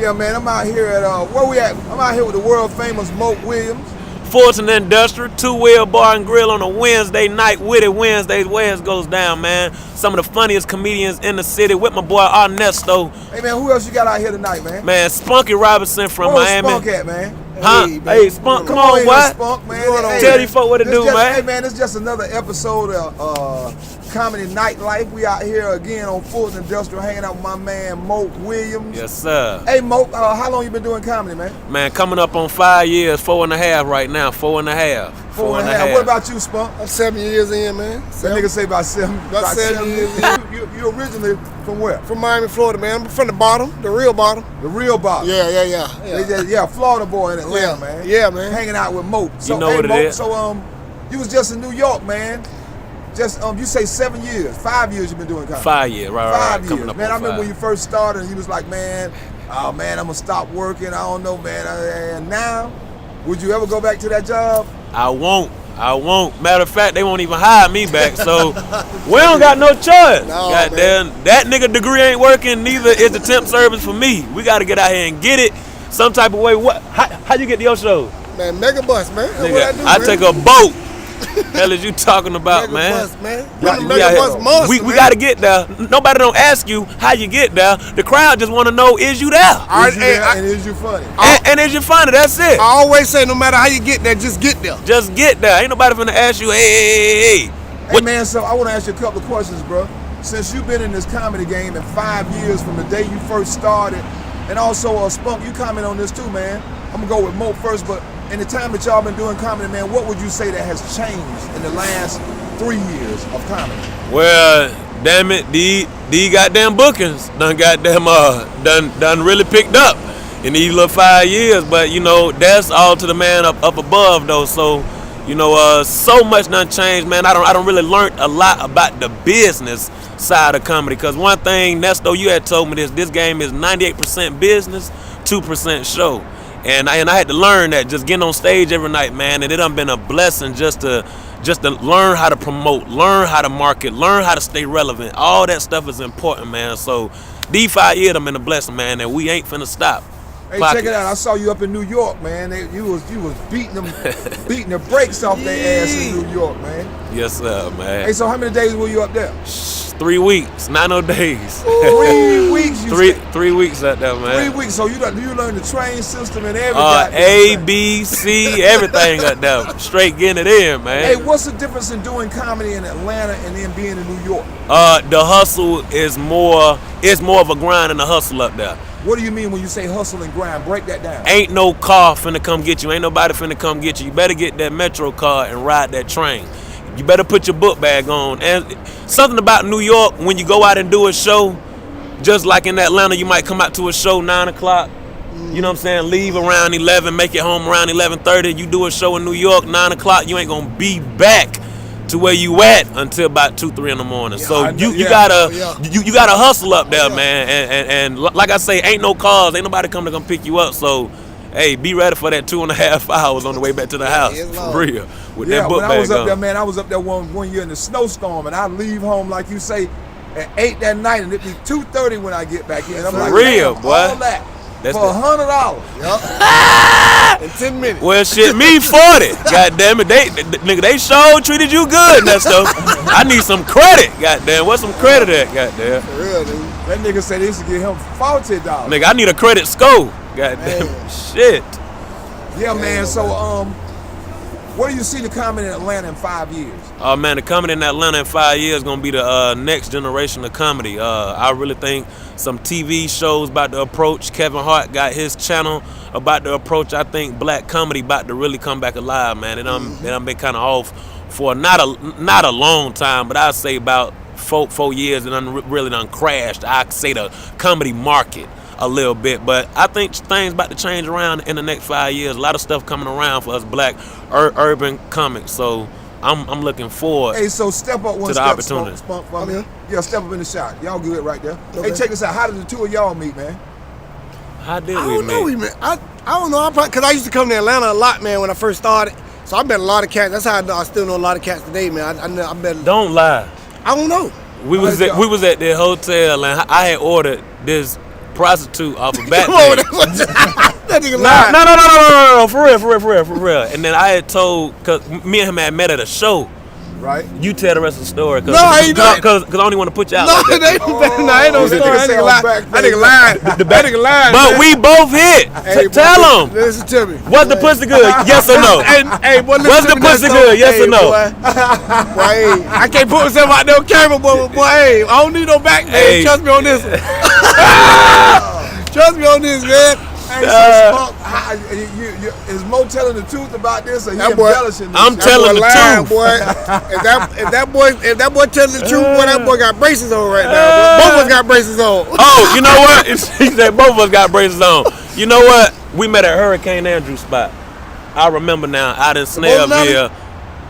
Yeah, man, I'm out here at, where we at? I'm out here with the world famous Moke Williams. Fulton Industrial, two-wheel bar and grill on a Wednesday night, Witty Wednesdays, where it goes down, man. Some of the funniest comedians in the city with my boy Arnesto. Hey, man, who else you got out here tonight, man? Man, Spunky Robinson from Where's Miami. Spunk at, man? Huh? Hey, Spunk, come on, boy. Spunk, man. Tell these folk what to do, man. Hey, man, it's just another episode of Comedy Nightlife. We out here again on Fulton Industrial, hanging out with my man Moke Williams. Yes, sir. Hey, Moke, how long you been doing comedy, man? Man, coming up on 5 years, 4.5 right now, 4.5. 4.5. What about you, Spunk? I'm 7 years in, man. That nigga say about seven. About 7 years in. You originally from where? From Miami, Florida, man. I'm from the bottom, the real bottom. The real bottom. Yeah. Florida boy in Atlanta, man. Yeah, man. Hanging out with Moke. So, you know what it is. So, you was just in New York, man. Just, you say 7 years, 5 years you've been doing comedy. 5 years, right. 5 years. Man, I remember when you first started and you was like, man, oh man, I'm gonna stop working. I don't know, man. And now, would you ever go back to that job? I won't. Matter of fact, they won't even hire me back. So we don't got no choice. Goddamn, that nigga degree ain't working. Neither is the temp service for me. We got to get out here and get it some type of way. What? How you get to your show? Man, mega bus, man. That's Nigga, what I do, I man. take a boat. Hell is you talking about, mega man? Bus, man. We got to get there. Nobody don't ask you how you get there. The crowd just want to know, is you there? And is you funny? And is you funny? That's it. I always say, no matter how you get there, just get there. Just get there. Ain't nobody finna ask you, hey. Hey, man, so I want to ask you a couple of questions, bro. Since you've been in this comedy game in 5 years from the day you first started, and also, Spunk, you comment on this too, man. I'm going to go with Moke first, but in the time that y'all been doing comedy, man, what would you say that has changed in the last 3 years of comedy? Well, damn it, these goddamn bookings done really picked up in these little 5 years. But you know, that's all to the man up above though. So, you know, so much done changed, man. I don't really learned a lot about the business side of comedy. Cause one thing, Nesto, you had told me this game is 98% business, 2% show. And I had to learn that just getting on stage every night, man, and it done been a blessing just to learn how to promote, learn how to market, learn how to stay relevant. All that stuff is important, man. So these 5 years done been a blessing, man, and we ain't finna stop. Hey, check it out. I saw you up in New York, man. You was beating the brakes off their ass in New York, man. Yes, sir, man. Hey, so how many days were you up there? 3 weeks, 9 days. 3 weeks. 3 weeks out there, man. 3 weeks. So you learned the train system and everything. A, B, C, everything out there. Straight getting it in, man. Hey, what's the difference in doing comedy in Atlanta and then being in New York? The hustle is more of a grind than the hustle up there. What do you mean when you say hustle and grind? Break that down. Ain't no car finna come get you. Ain't nobody finna come get you. You better get that Metro car and ride that train. You better put your book bag on. And something about New York, when you go out and do a show, just like in Atlanta, you might come out to a show 9 o'clock. You know what I'm saying? Leave around 11, make it home around 11:30. You do a show in New York 9 o'clock, you ain't gonna be back to where you at until about 2-3 in the morning. Yeah, so you gotta hustle up there, man. And like I say, ain't no cars, ain't nobody come pick you up. So hey, be ready for that 2.5 hours on the way back to the house. For real. With that book bag when I was up on. there, man, I was up there one year in the snowstorm, and I leave home, like you say, at 8 that night, and it be 2:30 when I get back in. I'm like, real, boy. All that That's for $100. In 10 minutes. Well, shit, me 40. God damn it, they sure treated you good, Nesto. I need some credit. Goddamn, what's some credit at? Goddamn. For real, dude. That nigga said they used to give him $40. Nigga, I need a credit score. Goddamn, shit. Yeah, man. So, where do you see the comedy in Atlanta in 5 years? Oh man, the comedy in Atlanta in 5 years is gonna be the next generation of comedy. I really think some TV shows about to approach. Kevin Hart got his channel about to approach. I think black comedy about to really come back alive, man. And I'm been kind of off for not a long time, but I'd say about 4 years, and really done crashed. I could say the comedy market a little bit, but I think things about to change around in the next 5 years. A lot of stuff coming around for us black urban comics. So I'm looking forward. Hey, so step up one to the step, opportunity. Spunk, yeah, step up in the shot. Y'all good right there. Okay. Hey, check this out. How did the two of y'all meet, man? How did I we don't know, meet? man. I don't know. Because I used to come to Atlanta a lot, man, when I first started. So I met a lot of cats. That's how I still know a lot of cats today, man. I met. Don't lie. I don't know. We was at the hotel, and I had ordered this prostitute off of back Come on, page. that nigga lying. No, for real. And then I had told, cause me and him had met at a show. Right. You tell the rest of the story, cause No, I ain't done. Cause I don't even want to put you out No, like that. ain't no story. That nigga lying. That nigga lying. That nigga lying. But we both hit. Hey, Tell him. Listen to me. Was the pussy good? Yes or no? Hey, boy, Was the pussy good? Yes or no? Boy, hey, I can't put myself out there on camera, boy, hey, I don't need no back. Hey, trust me on this one. Trust me on this, man. Hey, so Spunk, is Mo telling the truth about this, or he embellishing this? I'm telling the lying, truth, boy. If that boy telling the truth, boy, that boy got braces on right now. Both of us got braces on. Oh, you know what? He said both of us got braces on. You know what? We met at Hurricane Andrew spot. I remember now. Out in Snellville.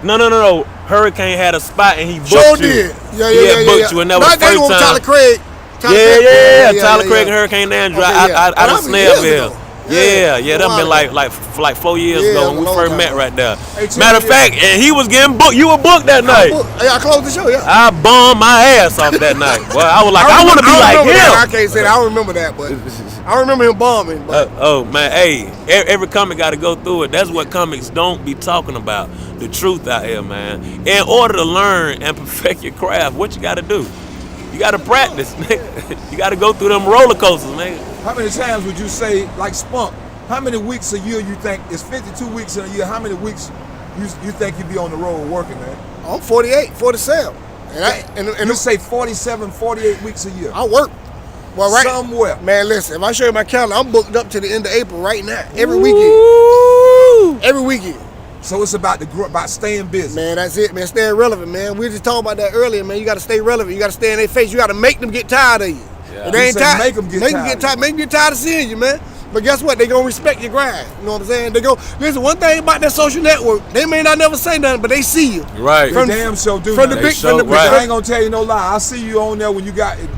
No. Hurricane had a spot and he booked Sure you. did. He had booked you, and that was the first time. Tyler Craig. Tyler Craig and Hurricane Andrew out in Snellville. Yeah, that been like 4 years ago when we first met right there. Matter of fact, and he was getting booked. You were booked that night. I closed the show, yeah. I bombed my ass off that night. Well, I was like, I want to be like him. I can't say that. I don't remember that, but I remember him bombing. Oh man, hey, every comic got to go through it. That's what comics don't be talking about. The truth out here, man. In order to learn and perfect your craft, what you got to do? You got to practice, nigga. You got to go through them roller coasters, nigga. How many times would you say, like Spunk, how many weeks a year you think, it's 52 weeks in a year, how many weeks you think you'd be on the road working, man? I'm 48, 47. And you say 47, 48 weeks a year? I work. Well, right. Somewhere. Man, listen, if I show you my calendar, I'm booked up to the end of April right now. Every weekend. Every weekend. So it's about staying busy. Man, that's it, man. Staying relevant, man. We were just talking about that earlier, man. You got to stay relevant. You got to stay in their face. You got to make them get tired of you. Yeah. If they ain't tired, make them get tired. Make them get tired of seeing you, man. But guess what? They gonna respect your grind. You know what I'm saying? They go. Listen, one thing about that social network, they may not never say nothing, but they see you. Right. They damn sure do. From the big, I ain't gonna tell you no lie. I see you on there when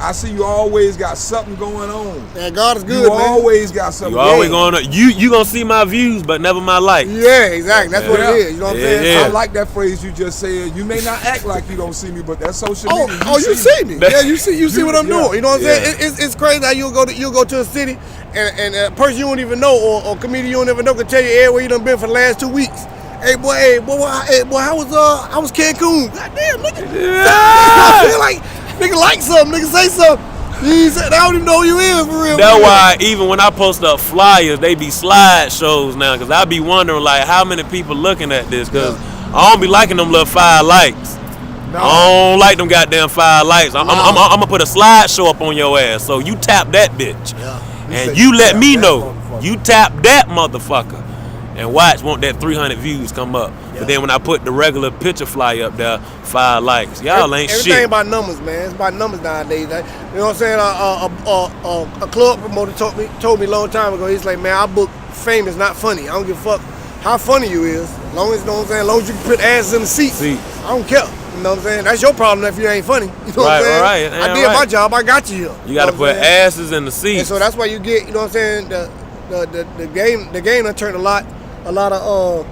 I see you always got something going on. Man, God is good, you man. always got something. You always going on. You gonna see my views, but never my likes. Yeah, exactly. That's what it is. You know what I'm saying? Yeah. I like that phrase you just said. You may not act like you don't see me, but that's social media. You see me. Yeah, you see what I'm doing. You know what I'm saying? It's crazy how you'll go to a city and a person you don't even know or comedian you don't even know can tell you everywhere you done been for the last 2 weeks. Hey boy, how was Cancun? God damn, nigga. Yeah. I feel like nigga like something, nigga say something. They don't even know who you is for real. That's why even when I post up flyers, they be slide shows now, cause I be wondering like how many people looking at this, cause I don't be liking them little 5 likes. No. I don't like them goddamn 5 likes. I'm gonna put a slideshow up on your ass, so you tap that bitch. Yeah. And you let me know. You tap that motherfucker. And watch, won't that 300 views come up. Yeah. But then when I put the regular picture fly up there, 5 likes. Y'all ain't shit. Everything about numbers, man. It's about numbers nowadays. You know what I'm saying? A club promoter told me a long time ago, he's like, man, I book famous, not funny. I don't give a fuck how funny you is. As long as, you know what I'm saying, as long as you can put asses in the seats. I don't care. You know what I'm saying? That's your problem if you ain't funny. You know what I'm saying? Right. I did my job. I got you here. You got to put asses in the seats. And so that's why you get, you know what I'm saying, the game done turned a lot of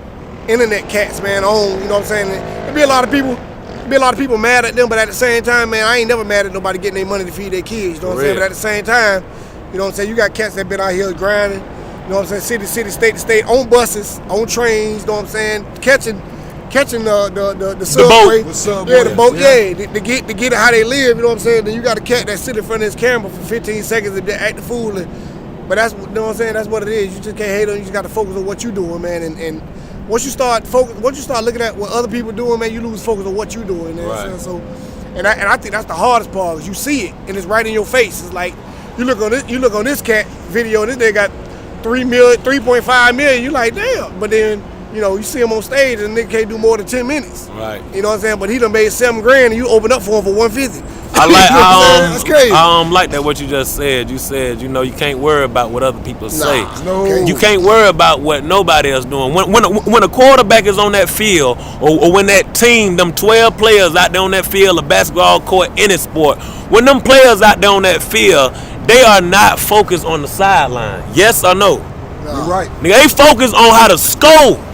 internet cats, man, on, you know what I'm saying? There be a lot of people mad at them, but at the same time, man, I ain't never mad at nobody getting their money to feed their kids, you know what I'm saying? But at the same time, you know what I'm saying, you got cats that been out here grinding, you know what I'm saying, city to city, state to state, on buses, on trains, you know what I'm saying, catching the subway, the boat, to get how they live, you know what I'm saying. Then you got a cat that sit in front of his camera for 15 seconds and act the fool, but that's, you know what I'm saying, that's what it is. You just can't hate on. You just got to focus on what you doing, man. And once you start looking at what other people doing, man, you lose focus on what you doing. Man. Right. So, and I think that's the hardest part, is you see it and it's right in your face. It's like you look on this cat video, this nigga got 3.5 million. You like, damn, but then, you know, you see him on stage and the nigga can't do more than 10 minutes. Right. You know what I'm saying? But he done made $7 grand and you open up for him for 150. That's crazy. I don't like that what you just said. You said, you know, you can't worry about what other people say. No. You can't worry about what nobody else doing. When a quarterback is on that field, or when that team, them 12 players out there on that field, a basketball court, any sport, when them players out there on that field, they are not focused on the sideline. Yes or no? You're right. They focus on how to score.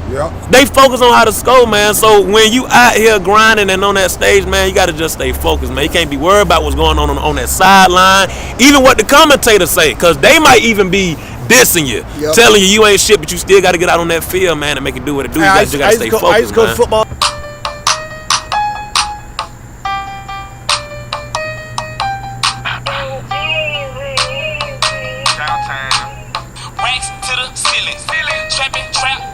Yeah. They focus on how to score, man. So when you out here grinding and on that stage, man, you got to just stay focused, man. You can't be worried about what's going on that sideline, even what the commentators say, because they might even be dissing you, telling you ain't shit, but you still got to get out on that field, man, and make it do what it do. You got to stay focused, I used to coach man. football. Racks to the ceiling, trapping, trap.